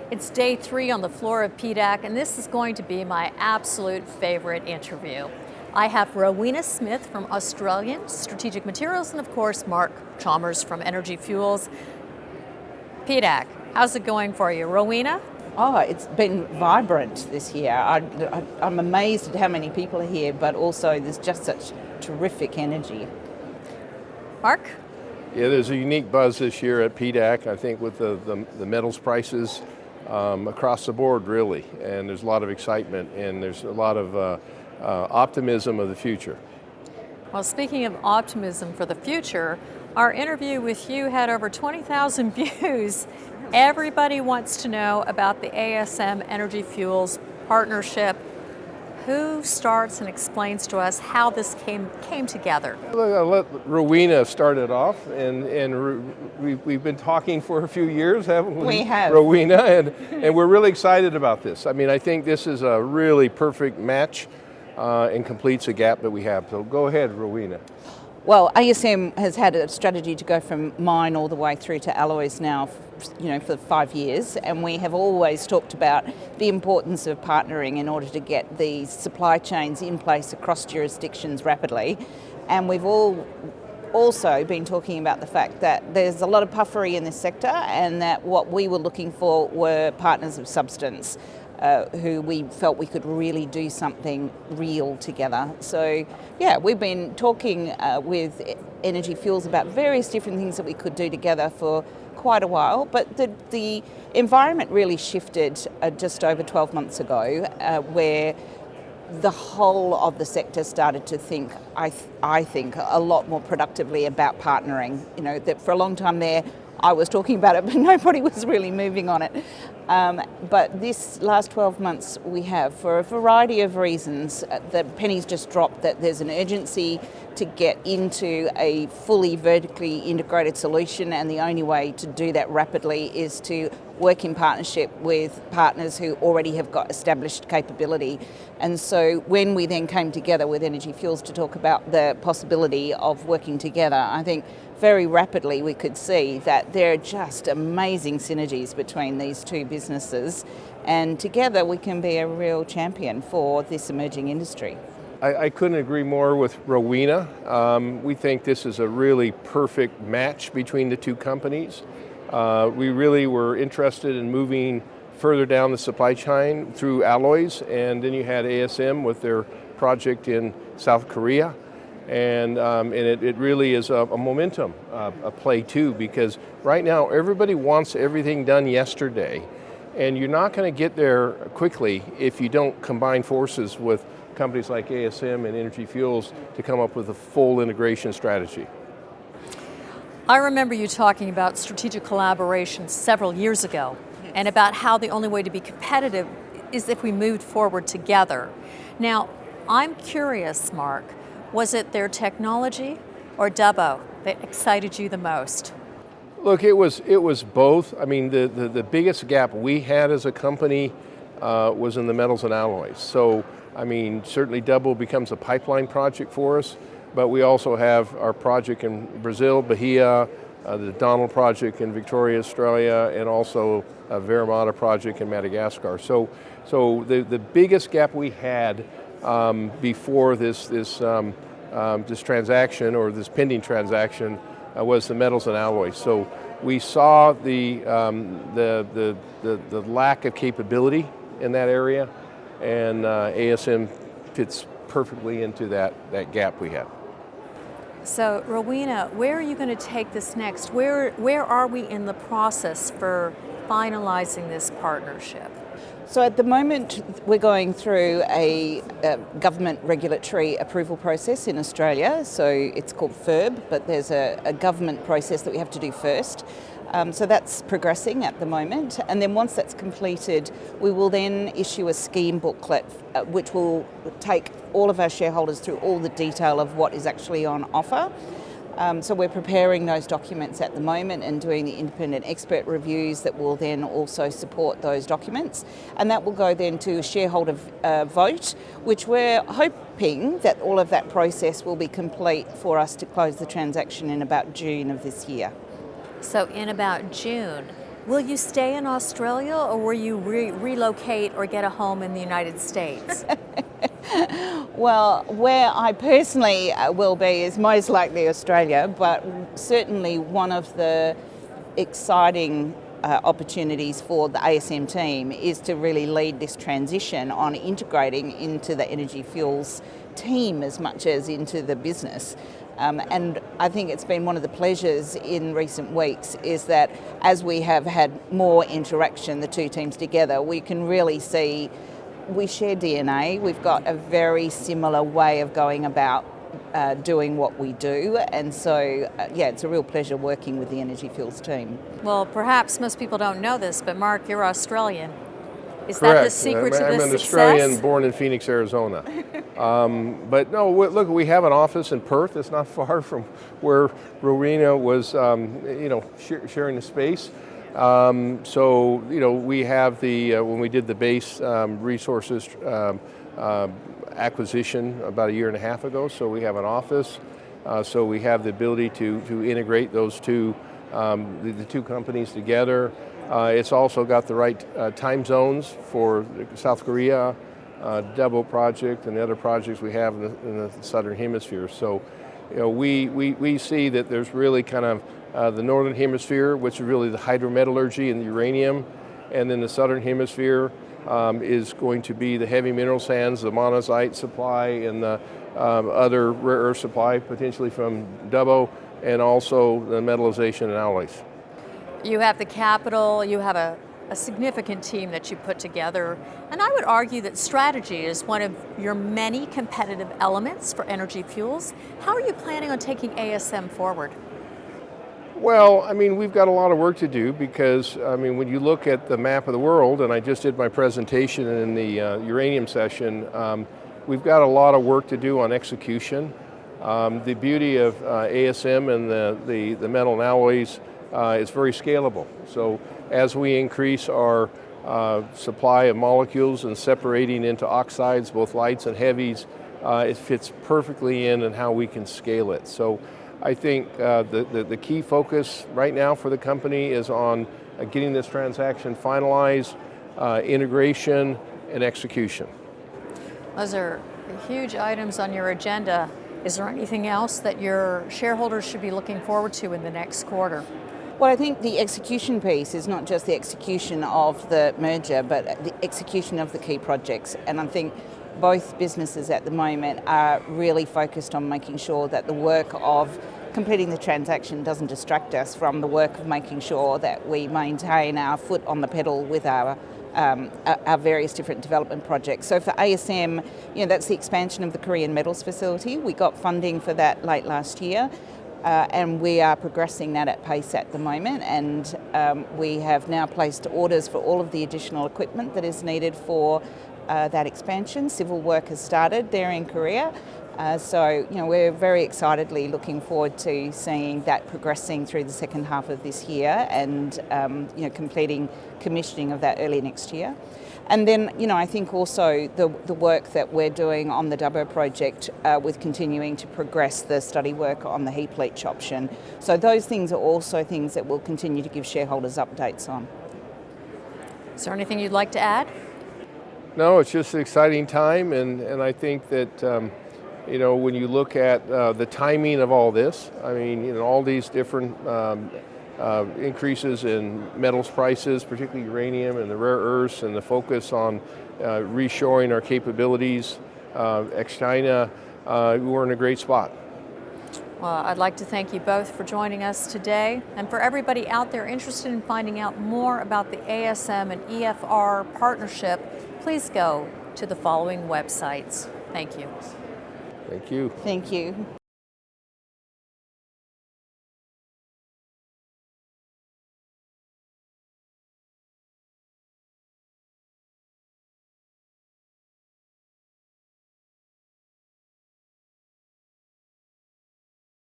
It's day 3 on the floor of PDAC, and this is going to be my absolute favorite interview. I have Rowena Smith from Australian Strategic Materials and, of course, Mark Chalmers from Energy Fuels. PDAC, how's it going for you? Rowena? Oh, it's been vibrant this year. I'm amazed at how many people are here, but also there's just such terrific energy. Mark? Yeah, there's a unique buzz this year at PDAC, I think, with the metals prices across the board, really. And there's a lot of excitement, and there's a lot of optimism of the future. Well, speaking of optimism for the future, our interview with you had over 20,000 views. Everybody wants to know about the ASM Energy Fuels partnership. Who starts and explains to us how this came together? I'll let Rowena start it off, and we've been talking for a few years, haven't we? We have. Rowena, and we're really excited about this. I mean, I think this is a really perfect match and completes a gap that we have. So go ahead, Rowena. Well, ASM has had a strategy to go from mine all the way through to alloys now, for 5 years, and we have always talked about the importance of partnering in order to get these supply chains in place across jurisdictions rapidly. And we've also been talking about the fact that there's a lot of puffery in this sector, and that what we were looking for were partners of substance. Who we felt we could really do something real together. So yeah, we've been talking with Energy Fuels about various different things that we could do together for quite a while, but the environment really shifted just over 12 months ago, where the whole of the sector started to think, I think, a lot more productively about partnering. That for a long time there, I was talking about it, but nobody was really moving on it. But this last 12 months we have, for a variety of reasons, the pennies just dropped that there's an urgency to get into a fully vertically integrated solution, and the only way to do that rapidly is to work in partnership with partners who already have got established capability. And so when we then came together with Energy Fuels to talk about the possibility of working together, I think very rapidly we could see that there are just amazing synergies between these two businesses, and together we can be a real champion for this emerging industry. I couldn't agree more with Rowena. We think this is a really perfect match between the two companies. We really were interested in moving further down the supply chain through alloys, and then you had ASM with their project in South Korea. And it really is a momentum a play too, because right now everybody wants everything done yesterday, and you're not going to get there quickly if you don't combine forces with companies like ASM and Energy Fuels to come up with a full integration strategy. I remember you talking about strategic collaboration several years ago, and about how the only way to be competitive is if we moved forward together. Now, I'm curious, Mark, was it their technology or Dubbo that excited you the most? Look, it was both. I mean, the biggest gap we had as a company was in the metals and alloys. So, I mean, certainly Dubbo becomes a pipeline project for us, but we also have our project in Brazil, Bahia, the Donald project in Victoria, Australia, and also a Veramata project in Madagascar. So the biggest gap we had before this transaction, or this pending transaction, was the metals and alloys. So we saw the lack of capability in that area, and ASM fits perfectly into that gap we had. So Rowena, where are you going to take this next? Where are we in the process for finalizing this partnership? So at the moment we're going through a government regulatory approval process in Australia. So it's called FIRB, but there's a government process that we have to do first. So that's progressing at the moment, and then once that's completed, we will then issue a scheme booklet which will take all of our shareholders through all the detail of what is actually on offer. So we're preparing those documents at the moment and doing the independent expert reviews that will then also support those documents. And that will go then to a shareholder vote, which we're hoping that all of that process will be complete for us to close the transaction in about June of this year. So in about June, will you stay in Australia, or will you relocate or get a home in the United States? Well, where I personally will be is most likely Australia, but certainly one of the exciting opportunities for the ASM team is to really lead this transition on integrating into the energy fuels team as much as into the business. And I think it's been one of the pleasures in recent weeks is that as we have had more interaction, the two teams together, we can really see we share DNA. We've got a very similar way of going about doing what we do. And so, it's a real pleasure working with the Energy Fuels team. Well, perhaps most people don't know this, but Mark, you're Australian. Is Correct. that the secret to I'm this an success? Australian born in Phoenix, Arizona. But no, look, we have an office in Perth. It's not far from where Rowena was, sharing the space. So, we have when we did the base resources acquisition about 1.5 years ago, so we have an office. So we have the ability to integrate those two, the two companies together. It's also got the right time zones for South Korea, Dubbo project, and the other projects we have in the Southern Hemisphere. So, we see that there's really kind of the Northern Hemisphere, which is really the hydrometallurgy and the uranium, and then the Southern Hemisphere is going to be the heavy mineral sands, the monazite supply, and the other rare earth supply, potentially from Dubbo, and also the metallization and alloys. You have the capital, you have a significant team that you put together, and I would argue that strategy is one of your many competitive elements for Energy Fuels. How are you planning on taking ASM forward? Well, we've got a lot of work to do because, when you look at the map of the world, and I just did my presentation in the uranium session, we've got a lot of work to do on execution. The beauty of ASM and the metal and alloys is very scalable. So as we increase our supply of molecules and separating into oxides, both lights and heavies, it fits perfectly in and how we can scale it. So I think the key focus right now for the company is on getting this transaction finalized, integration, and execution. Those are huge items on your agenda. Is there anything else that your shareholders should be looking forward to in the next quarter? Well, I think the execution piece is not just the execution of the merger, but the execution of the key projects. And I think both businesses at the moment are really focused on making sure that the work of completing the transaction doesn't distract us from the work of making sure that we maintain our foot on the pedal with our various different development projects. So for ASM, that's the expansion of the Korean metals facility. We got funding for that late last year. And we are progressing that at pace at the moment, and we have now placed orders for all of the additional equipment that is needed for that expansion. Civil work has started there in Korea, so we're very excitedly looking forward to seeing that progressing through the second half of this year and completing commissioning of that early next year. And then, I think also the work that we're doing on the Dubbo project with continuing to progress the study work on the heap leach option. So those things are also things that we'll continue to give shareholders updates on. Is there anything you'd like to add? No, it's just an exciting time, and I think that, when you look at the timing of all this, all these different increases in metals prices, particularly uranium and the rare earths, and the focus on reshoring our capabilities, ex-China, we're in a great spot. Well, I'd like to thank you both for joining us today. And for everybody out there interested in finding out more about the ASM and EFR partnership, please go to the following websites. Thank you. Thank you. Thank you.